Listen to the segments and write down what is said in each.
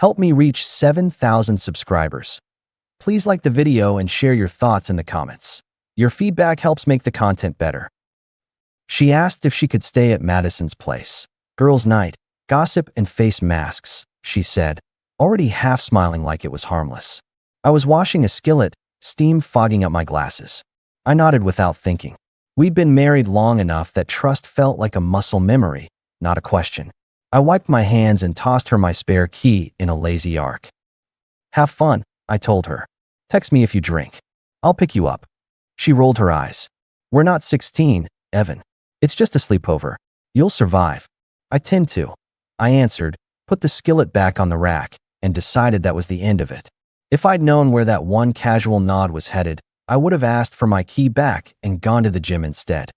Help me reach 7,000 subscribers. Please like the video and share your thoughts in the comments. Your feedback helps make the content better. She asked if she could stay at Madison's place. Girls' night, gossip and face masks, she said, already half smiling like it was harmless. I was washing a skillet, steam fogging up my glasses. I nodded without thinking. We'd been married long enough that trust felt like a muscle memory, not a question. I wiped my hands and tossed her my spare key in a lazy arc. Have fun, I told her. Text me if you drink. I'll pick you up. She rolled her eyes. We're not 16, Evan. It's just a sleepover. You'll survive. I tend to. I answered, put the skillet back on the rack, and decided that was the end of it. If I'd known where that one casual nod was headed, I would have asked for my key back and gone to the gym instead.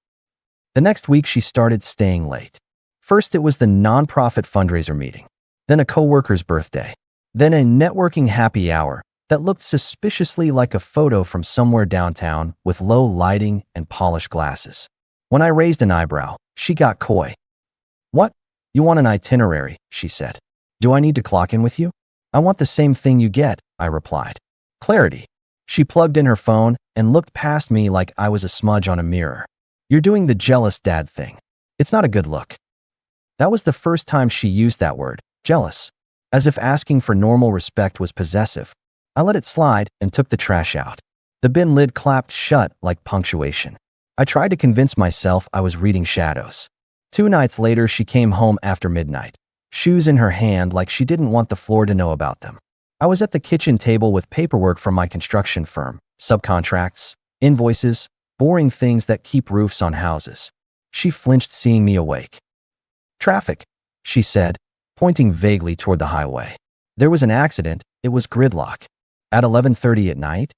The next week she started staying late. First it was the nonprofit fundraiser meeting, then a coworker's birthday, then a networking happy hour that looked suspiciously like a photo from somewhere downtown with low lighting and polished glasses. When I raised an eyebrow, she got coy. What? You want an itinerary, she said. Do I need to clock in with you? I want the same thing you get, I replied. Clarity. She plugged in her phone and looked past me like I was a smudge on a mirror. You're doing the jealous dad thing. It's not a good look. That was the first time she used that word, jealous, as if asking for normal respect was possessive. I let it slide and took the trash out. The bin lid clapped shut like punctuation. I tried to convince myself I was reading shadows. 2 nights later, she came home after midnight, shoes in her hand like she didn't want the floor to know about them. I was at the kitchen table with paperwork from my construction firm, subcontracts, invoices, boring things that keep roofs on houses. She flinched seeing me awake. Traffic, she said, pointing vaguely toward the highway. There was an accident. It was gridlock. At 11:30 at night?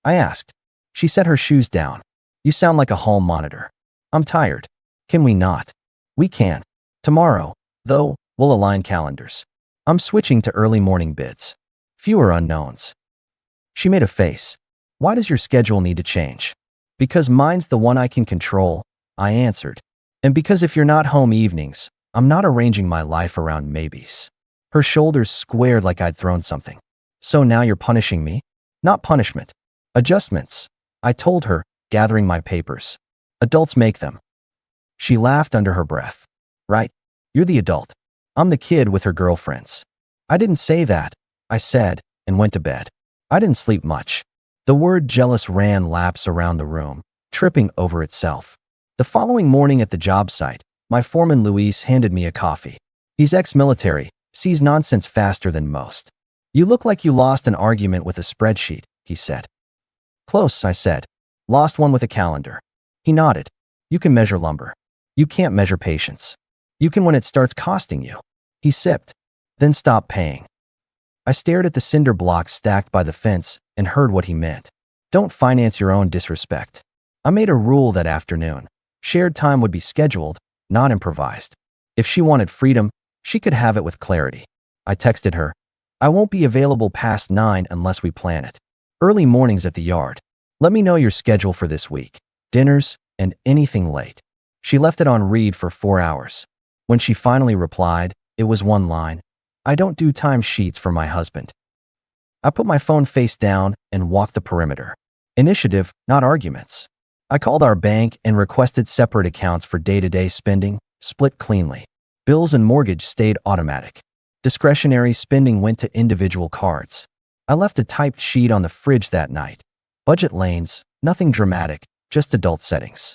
I asked. She set her shoes down. You sound like a hall monitor. I'm tired. Can we not? We can. Tomorrow, though, we'll align calendars. I'm switching to early morning bids. Fewer unknowns. She made a face. Why does your schedule need to change? Because mine's the one I can control, I answered. And because if you're not home evenings, I'm not arranging my life around maybes. Her shoulders squared like I'd thrown something. So now you're punishing me? Not punishment. Adjustments, I told her, gathering my papers. Adults make them. She laughed under her breath. Right. You're the adult. I'm the kid with her girlfriends. I didn't say that, I said, and went to bed. I didn't sleep much. The word jealous ran laps around the room, tripping over itself. The following morning at the job site, my foreman Luis handed me a coffee. He's ex-military, sees nonsense faster than most. You look like you lost an argument with a spreadsheet, he said. Close, I said. Lost one with a calendar. He nodded. You can measure lumber. You can't measure patience. You can when it starts costing you. He sipped, then stopped paying. I stared at the cinder blocks stacked by the fence and heard what he meant. Don't finance your own disrespect. I made a rule that afternoon. Shared time would be scheduled, not improvised. If she wanted freedom, she could have it with clarity. I texted her. I won't be available past 9 unless we plan it. Early mornings at the yard. Let me know your schedule for this week. Dinners and anything late. She left it on read for 4 hours. When she finally replied, it was one line. I don't do time sheets for my husband. I put my phone face down and walked the perimeter. Initiative, not arguments. I called our bank and requested separate accounts for day-to-day spending, split cleanly. Bills and mortgage stayed automatic. Discretionary spending went to individual cards. I left a typed sheet on the fridge that night. Budget lanes, nothing dramatic, just adult settings.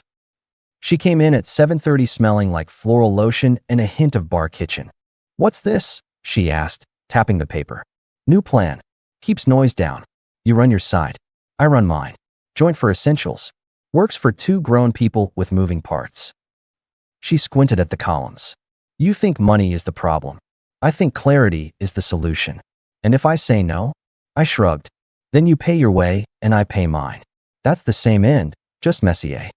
She came in at 7:30 smelling like floral lotion and a hint of bar kitchen. What's this? She asked, tapping the paper. New plan. Keeps noise down. You run your side. I run mine. Joint for essentials. Works for 2 grown people with moving parts. She squinted at the columns. You think money is the problem. I think clarity is the solution. And if I say no? I shrugged. Then you pay your way and I pay mine. That's the same end, just messier.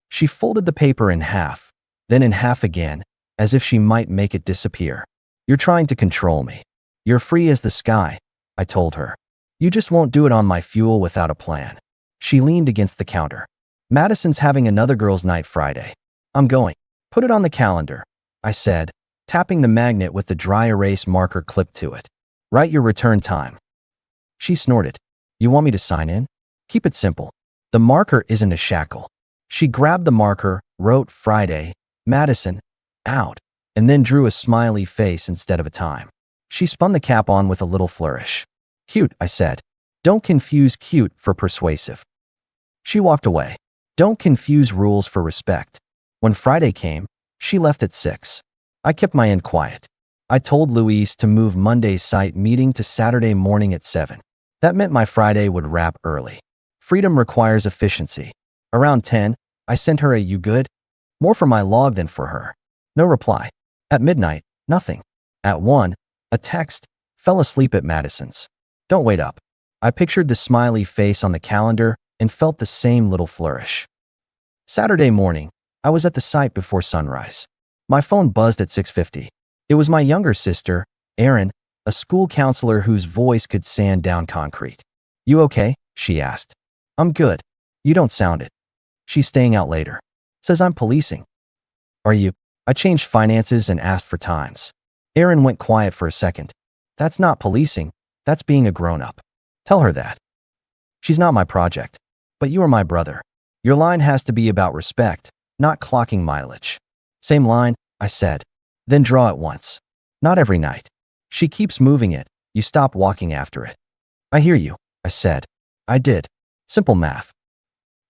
She folded the paper in half, then in half again, as if she might make it disappear. You're trying to control me. You're free as the sky, I told her. You just won't do it on my fuel without a plan. She leaned against the counter. Madison's having another girls' night Friday. I'm going. Put it on the calendar, I said, tapping the magnet with the dry erase marker clipped to it. Write your return time. She snorted. You want me to sign in? Keep it simple. The marker isn't a shackle. She grabbed the marker, wrote Friday, Madison, out, and then drew a smiley face instead of a time. She spun the cap on with a little flourish. Cute, I said. Don't confuse cute for persuasive. She walked away. Don't confuse rules for respect. When Friday came, she left at 6. I kept my end quiet. I told Louise to move Monday's site meeting to Saturday morning at 7. That meant my Friday would wrap early. Freedom requires efficiency. Around 10, I sent her a "You good?" More for my log than for her. No reply. At midnight, nothing. At 1, a text. Fell asleep at Madison's. Don't wait up. I pictured the smiley face on the calendar and felt the same little flourish. Saturday morning, I was at the site before sunrise. My phone buzzed at 6:50. It was my younger sister, Erin, a school counselor whose voice could sand down concrete. You okay? She asked. I'm good. You don't sound it. She's staying out later. Says I'm policing. Are you? I changed finances and asked for times. Erin went quiet for a second. That's not policing. That's being a grown-up. Tell her that. She's not my project. But you are my brother. Your line has to be about respect, not clocking mileage. Same line, I said. Then draw it once. Not every night. She keeps moving it. You stop walking after it. I hear you, I said. I did. Simple math.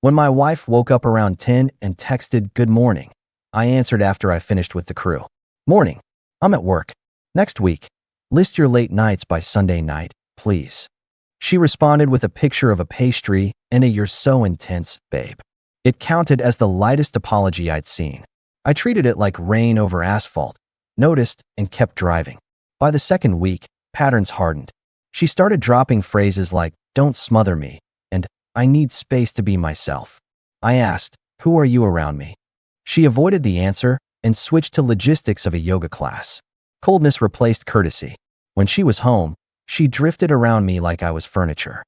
When my wife woke up around 10 and texted good morning, I answered after I finished with the crew. Morning. I'm at work. Next week. List your late nights by Sunday night, please. She responded with a picture of a pastry and a "You're so intense, babe." It counted as the lightest apology I'd seen. I treated it like rain over asphalt, noticed, and kept driving. By the second week, patterns hardened. She started dropping phrases like, "Don't smother me," and "I need space to be myself." I asked, "Who are you around me?" She avoided the answer and switched to logistics of a yoga class. Coldness replaced courtesy. When she was home, she drifted around me like I was furniture.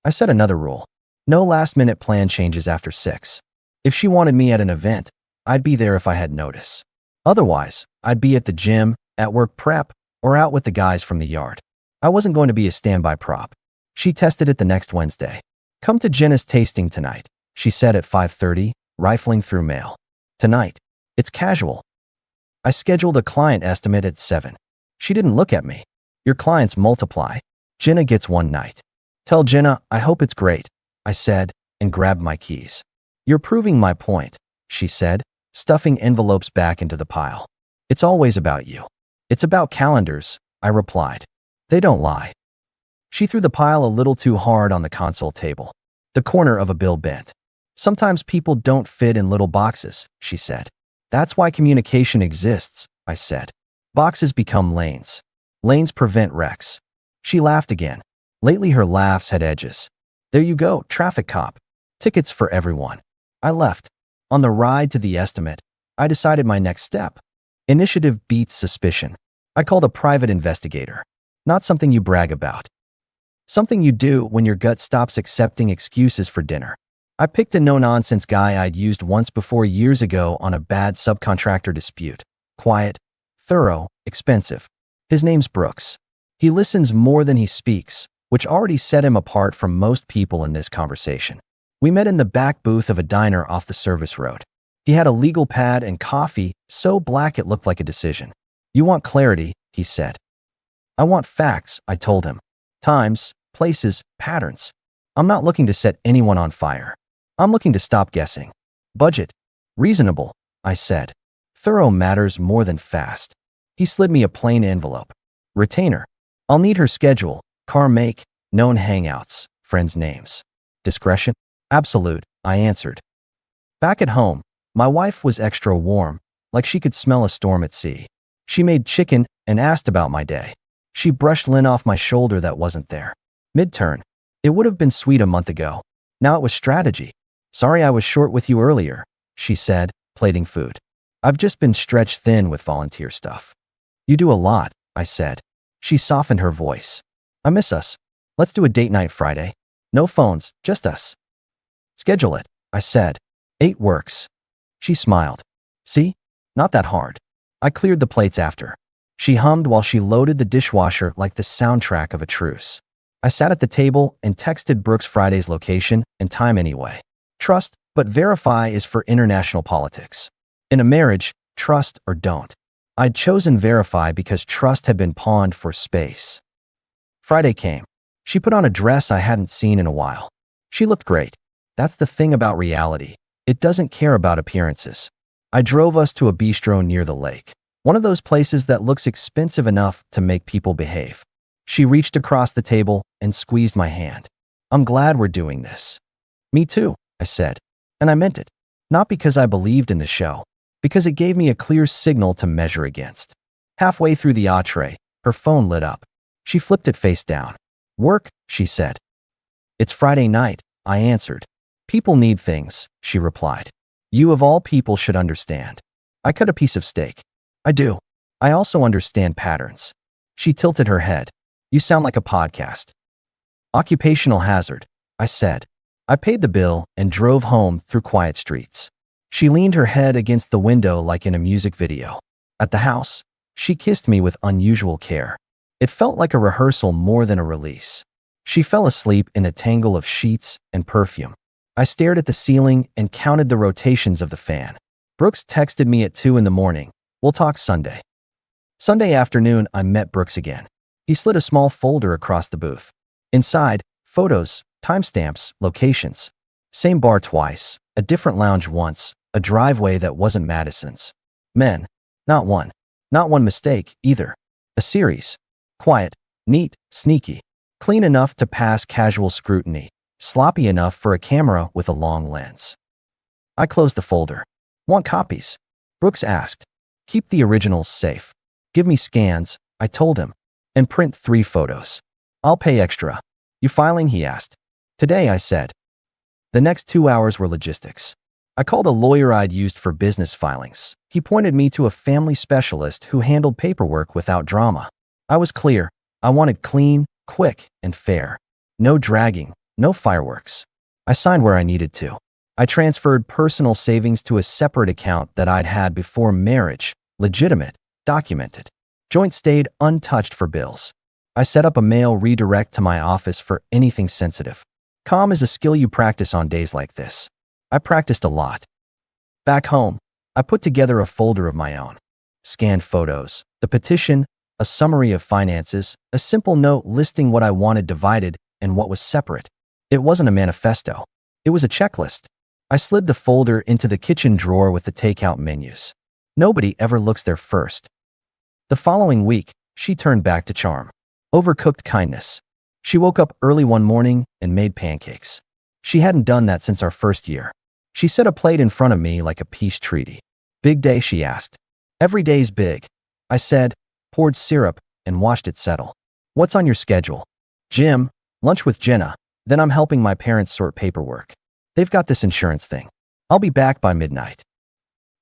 I set another rule. No last-minute plan changes after 6. If she wanted me at an event, I'd be there if I had notice. Otherwise, I'd be at the gym, at work prep, or out with the guys from the yard. I wasn't going to be a standby prop. She tested it the next Wednesday. Come to Jenna's tasting tonight, she said at 5:30, rifling through mail. Tonight. It's casual. I scheduled a client estimate at 7. She didn't look at me. Your clients multiply. Jenna gets one night. Tell Jenna I hope it's great, I said, and grabbed my keys. You're proving my point, she said, stuffing envelopes back into the pile. It's always about you. It's about calendars, I replied. They don't lie. She threw the pile a little too hard on the console table. The corner of a bill bent. Sometimes people don't fit in little boxes, she said. That's why communication exists, I said. Boxes become lanes. Lanes prevent wrecks. She laughed again. Lately her laughs had edges. There you go, traffic cop. Tickets for everyone. I left. On the ride to the estimate, I decided my next step. Initiative beats suspicion. I called a private investigator. Not something you brag about. Something you do when your gut stops accepting excuses for dinner. I picked a no-nonsense guy I'd used once before years ago on a bad subcontractor dispute. Quiet, thorough, expensive. His name's Brooks. He listens more than he speaks, which already set him apart from most people in this conversation. We met in the back booth of a diner off the service road. He had a legal pad and coffee, so black it looked like a decision. You want clarity, he said. I want facts, I told him. Times, places, patterns. I'm not looking to set anyone on fire. I'm looking to stop guessing. Budget. Reasonable, I said. Thorough matters more than fast. He slid me a plain envelope. Retainer. I'll need her schedule, car make, known hangouts, friends' names. Discretion? Absolute, I answered. Back at home, my wife was extra warm, like she could smell a storm at sea. She made chicken and asked about my day. She brushed lint off my shoulder that wasn't there. Mid-turn. It would have been sweet a month ago. Now it was strategy. Sorry I was short with you earlier, she said, plating food. I've just been stretched thin with volunteer stuff. You do a lot, I said. She softened her voice. I miss us. Let's do a date night Friday. No phones, just us. Schedule it, I said. 8 works. She smiled. See? Not that hard. I cleared the plates after. She hummed while she loaded the dishwasher like the soundtrack of a truce. I sat at the table and texted Brooks Friday's location and time anyway. Trust, but verify is for international politics. In a marriage, trust or don't. I'd chosen verify because trust had been pawned for space. Friday came. She put on a dress I hadn't seen in a while. She looked great. That's the thing about reality. It doesn't care about appearances. I drove us to a bistro near the lake. One of those places that looks expensive enough to make people behave. She reached across the table and squeezed my hand. I'm glad we're doing this. Me too, I said. And I meant it. Not because I believed in the show, because it gave me a clear signal to measure against. Halfway through the entree, her phone lit up. She flipped it face down. Work, she said. It's Friday night, I answered. People need things, she replied. You of all people should understand. I cut a piece of steak. I do. I also understand patterns. She tilted her head. You sound like a podcast. Occupational hazard, I said. I paid the bill and drove home through quiet streets. She leaned her head against the window like in a music video. At the house, she kissed me with unusual care. It felt like a rehearsal more than a release. She fell asleep in a tangle of sheets and perfume. I stared at the ceiling and counted the rotations of the fan. Brooks texted me at 2 in the morning. We'll talk Sunday. Sunday afternoon, I met Brooks again. He slid a small folder across the booth. Inside, photos, timestamps, locations. Same bar twice, a different lounge once, a driveway that wasn't Madison's. Men. Not one. Not one mistake, either. A series. Quiet, neat, sneaky. Clean enough to pass casual scrutiny. Sloppy enough for a camera with a long lens. I closed the folder. Want copies? Brooks asked. Keep the originals safe. Give me scans, I told him. And print 3 photos. I'll pay extra. You filing? He asked. Today, I said. The next 2 hours were logistics. I called a lawyer I'd used for business filings. He pointed me to a family specialist who handled paperwork without drama. I was clear. I wanted clean, quick, and fair. No dragging, no fireworks. I signed where I needed to. I transferred personal savings to a separate account that I'd had before marriage, legitimate, documented. Joint stayed untouched for bills. I set up a mail redirect to my office for anything sensitive. Calm is a skill you practice on days like this. I practiced a lot. Back home, I put together a folder of my own. Scanned photos, the petition, a summary of finances, a simple note listing what I wanted divided and what was separate. It wasn't a manifesto. It was a checklist. I slid the folder into the kitchen drawer with the takeout menus. Nobody ever looks there first. The following week, she turned back to charm. Overcooked kindness. She woke up early one morning and made pancakes. She hadn't done that since our first year. She set a plate in front of me like a peace treaty. Big day, she asked. Every day's big. I said, poured syrup, and watched it settle. What's on your schedule? Gym, lunch with Jenna, then I'm helping my parents sort paperwork. They've got this insurance thing. I'll be back by midnight.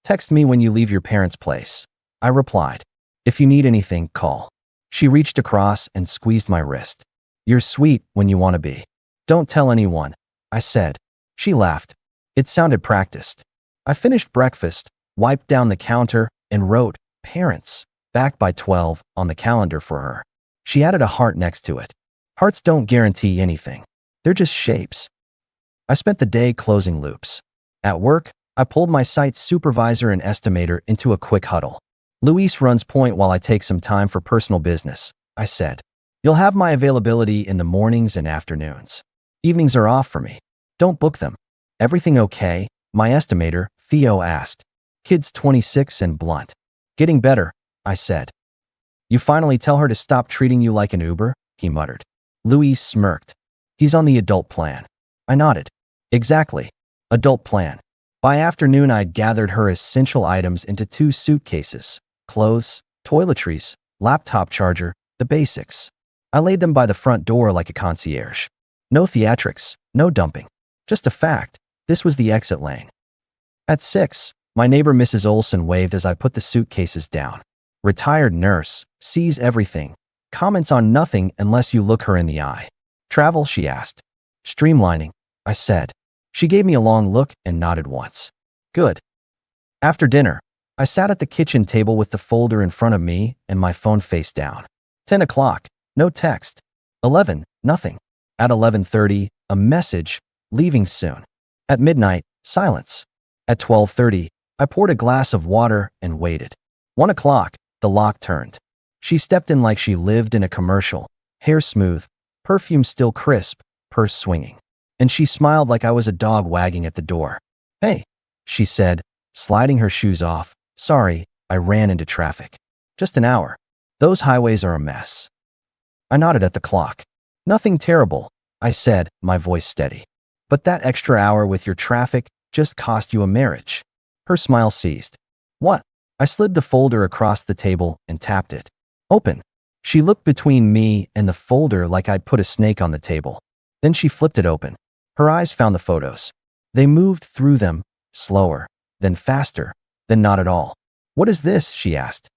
Text me when you leave your parents' place. I replied. If you need anything, call. She reached across and squeezed my wrist. You're sweet when you want to be. Don't tell anyone, I said. She laughed. It sounded practiced. I finished breakfast, wiped down the counter, and wrote, parents, back by 12 on the calendar for her. She added a heart next to it. Hearts don't guarantee anything. They're just shapes. I spent the day closing loops. At work, I pulled my site supervisor and estimator into a quick huddle. Luis runs point while I take some time for personal business, I said. You'll have my availability in the mornings and afternoons. Evenings are off for me. Don't book them. Everything okay? My estimator, Theo, asked. Kid's 26 and blunt. Getting better, I said. You finally tell her to stop treating you like an Uber? He muttered. Luis smirked. He's on the adult plan. I nodded. Exactly. Adult plan. By afternoon, I'd gathered her essential items into 2 suitcases. Clothes, toiletries, laptop charger, the basics. I laid them by the front door like a concierge. No theatrics, no dumping. Just a fact, this was the exit lane. At 6, my neighbor Mrs. Olson waved as I put the suitcases down. Retired nurse, sees everything, comments on nothing unless you look her in the eye. Travel, she asked. Streamlining, I said. She gave me a long look and nodded once. Good. After dinner, I sat at the kitchen table with the folder in front of me and my phone face down. 10 o'clock, no text. 11, nothing. At 11:30, a message, leaving soon. At midnight, silence. At 12:30, I poured a glass of water and waited. 1 o'clock, the lock turned. She stepped in like she lived in a commercial, hair smooth, perfume still crisp, purse swinging. And she smiled like I was a dog wagging at the door. "Hey," she said, sliding her shoes off. "Sorry, I ran into traffic. Just an hour. Those highways are a mess." I nodded at the clock. "Nothing terrible," I said, my voice steady. "But that extra hour with your traffic just cost you a marriage." Her smile ceased. "What?" I slid the folder across the table and tapped it. "Open." She looked between me and the folder like I'd put a snake on the table. Then she flipped it open. Her eyes found the photos. They moved through them, slower, then faster, then not at all. "What is this?" she asked.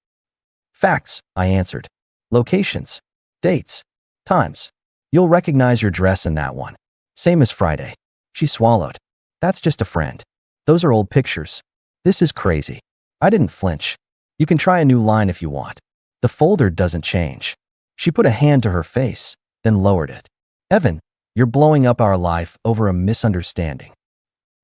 "Facts," I answered. "Locations, dates, times. You'll recognize your dress in that one. Same as Friday." She swallowed. "That's just a friend. Those are old pictures." "This is crazy." I didn't flinch. "You can try a new line if you want. The folder doesn't change." She put a hand to her face, then lowered it. "Evan, you're blowing up our life over a misunderstanding."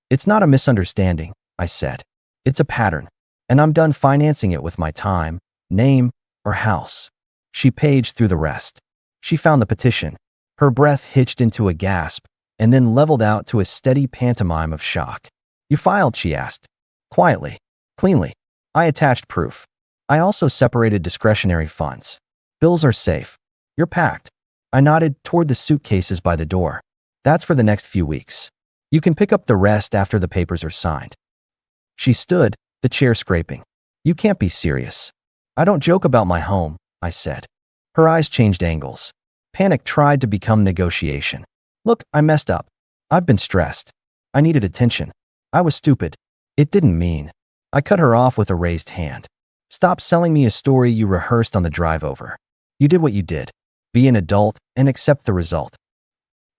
"It's not a misunderstanding," I said. "It's a pattern, and I'm done financing it with my time, name, or house." She paged through the rest. She found the petition. Her breath hitched into a gasp, and then leveled out to a steady pantomime of shock. "You filed?" she asked. Quietly, cleanly. I attached proof. I also separated discretionary funds. "Bills are safe. You're packed." I nodded toward the suitcases by the door. "That's for the next few weeks. You can pick up the rest after the papers are signed." She stood, the chair scraping. "You can't be serious." "I don't joke about my home," I said. Her eyes changed angles. Panic tried to become negotiation. "Look, I messed up. I've been stressed. I needed attention. I was stupid. It didn't mean." I cut her off with a raised hand. "Stop selling me a story you rehearsed on the drive over. You did what you did. Be an adult and accept the result."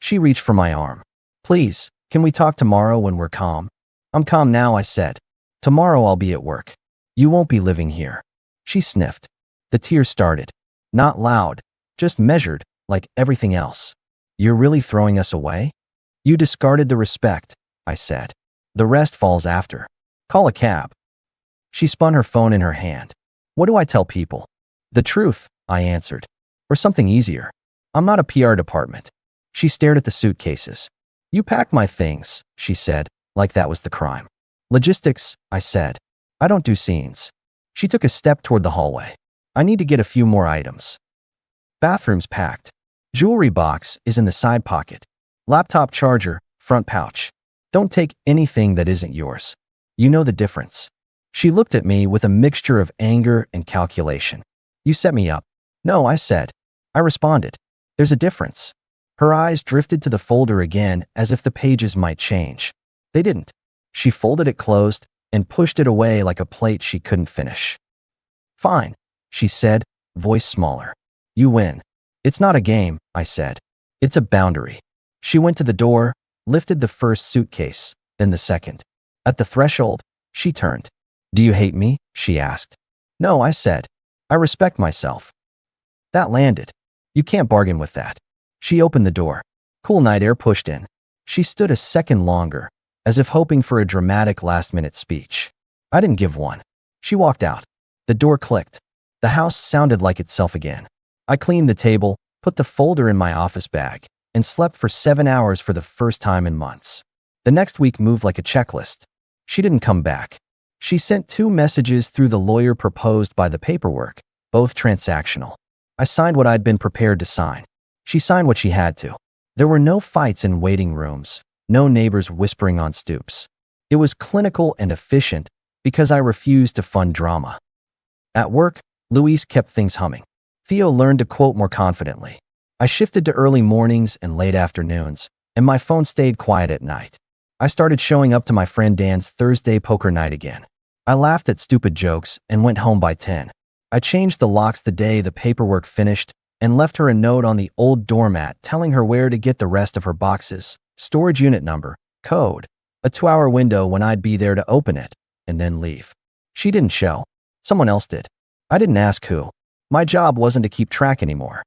She reached for my arm. "Please, can we talk tomorrow when we're calm?" "I'm calm now," I said. "Tomorrow I'll be at work. You won't be living here." She sniffed. The tears started. Not loud, just measured, like everything else. "You're really throwing us away?" "You discarded the respect," I said. "The rest falls after. Call a cab." She spun her phone in her hand. "What do I tell people?" "The truth," I answered. "Or something easier. I'm not a PR department." She stared at the suitcases. "You pack my things," she said, like that was the crime. "Logistics," I said. "I don't do scenes." She took a step toward the hallway. "I need to get a few more items." "Bathroom's packed. Jewelry box is in the side pocket. Laptop charger, front pouch. Don't take anything that isn't yours. You know the difference." She looked at me with a mixture of anger and calculation. "You set me up." "No," I said. I responded. "There's a difference." Her eyes drifted to the folder again as if the pages might change. They didn't. She folded it closed and pushed it away like a plate she couldn't finish. "Fine," she said, voice smaller. "You win." "It's not a game," I said. "It's a boundary." She went to the door, lifted the first suitcase, then the second. At the threshold, she turned. "Do you hate me?" she asked. "No," I said. "I respect myself." That landed. You can't bargain with that. She opened the door. Cool night air pushed in. She stood a second longer, as if hoping for a dramatic last-minute speech. I didn't give one. She walked out. The door clicked. The house sounded like itself again. I cleaned the table, put the folder in my office bag, and slept for 7 hours for the first time in months. The next week moved like a checklist. She didn't come back. She sent 2 messages through the lawyer proposed by the paperwork, both transactional. I signed what I'd been prepared to sign. She signed what she had to. There were no fights in waiting rooms, no neighbors whispering on stoops. It was clinical and efficient because I refused to fund drama. At work, Luis kept things humming. Theo learned to quote more confidently. I shifted to early mornings and late afternoons, and my phone stayed quiet at night. I started showing up to my friend Dan's Thursday poker night again. I laughed at stupid jokes and went home by 10. I changed the locks the day the paperwork finished and left her a note on the old doormat telling her where to get the rest of her boxes, storage unit number, code, a 2-hour window when I'd be there to open it, and then leave. She didn't show. Someone else did. I didn't ask who. My job wasn't to keep track anymore.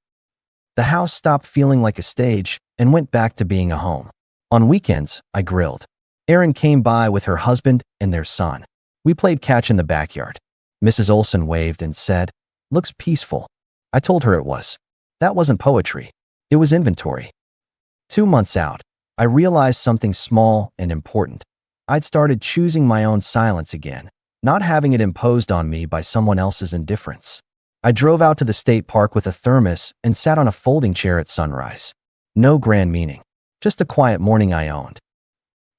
The house stopped feeling like a stage and went back to being a home. On weekends, I grilled. Erin came by with her husband and their son. We played catch in the backyard. Mrs. Olson waved and said, "Looks peaceful." I told her it was. That wasn't poetry. It was inventory. 2 months out, I realized something small and important. I'd started choosing my own silence again, not having it imposed on me by someone else's indifference. I drove out to the state park with a thermos and sat on a folding chair at sunrise. No grand meaning, just a quiet morning I owned.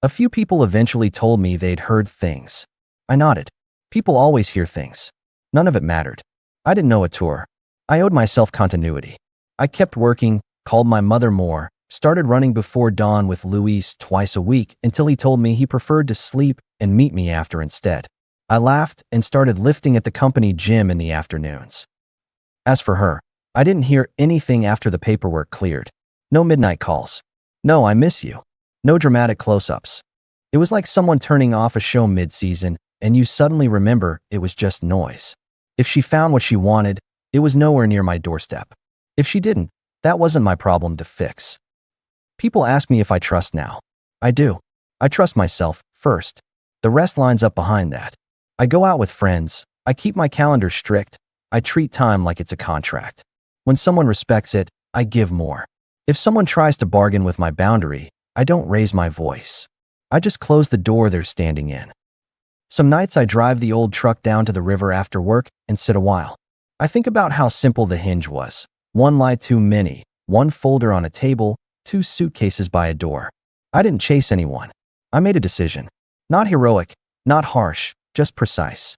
A few people eventually told me they'd heard things. I nodded. People always hear things. None of it mattered. I didn't know a tour. I owed myself continuity. I kept working, called my mother more, started running before dawn with Luis twice a week until he told me he preferred to sleep and meet me after instead. I laughed and started lifting at the company gym in the afternoons. As for her, I didn't hear anything after the paperwork cleared. No midnight calls. No, I miss you. No dramatic close-ups. It was like someone turning off a show mid-season and you suddenly remember it was just noise. If she found what she wanted, it was nowhere near my doorstep. If she didn't, that wasn't my problem to fix. People ask me if I trust now. I do. I trust myself, first. The rest lines up behind that. I go out with friends. I keep my calendar strict. I treat time like it's a contract. When someone respects it, I give more. If someone tries to bargain with my boundary, I don't raise my voice. I just close the door they're standing in. Some nights I drive the old truck down to the river after work and sit a while. I think about how simple the hinge was. One lie too many, one folder on a table, 2 suitcases by a door. I didn't chase anyone. I made a decision. Not heroic, not harsh, just precise.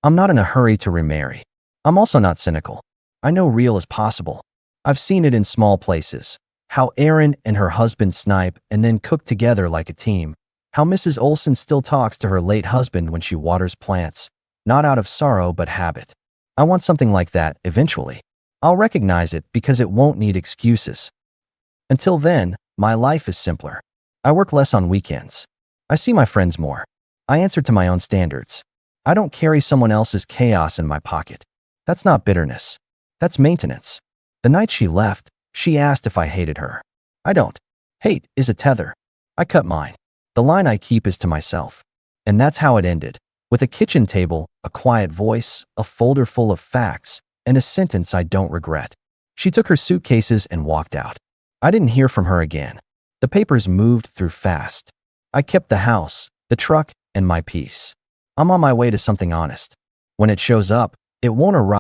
I'm not in a hurry to remarry. I'm also not cynical. I know real is possible. I've seen it in small places. How Erin and her husband snipe and then cook together like a team. How Mrs. Olson still talks to her late husband when she waters plants. Not out of sorrow but habit. I want something like that eventually. I'll recognize it because it won't need excuses. Until then, my life is simpler. I work less on weekends. I see my friends more. I answer to my own standards. I don't carry someone else's chaos in my pocket. That's not bitterness. That's maintenance. The night she left, she asked if I hated her. I don't. Hate is a tether. I cut mine. The line I keep is to myself. And that's how it ended. With a kitchen table, a quiet voice, a folder full of facts, and a sentence I don't regret. She took her suitcases and walked out. I didn't hear from her again. The papers moved through fast. I kept the house, the truck, and my peace. I'm on my way to something honest. When it shows up, it won't arrive.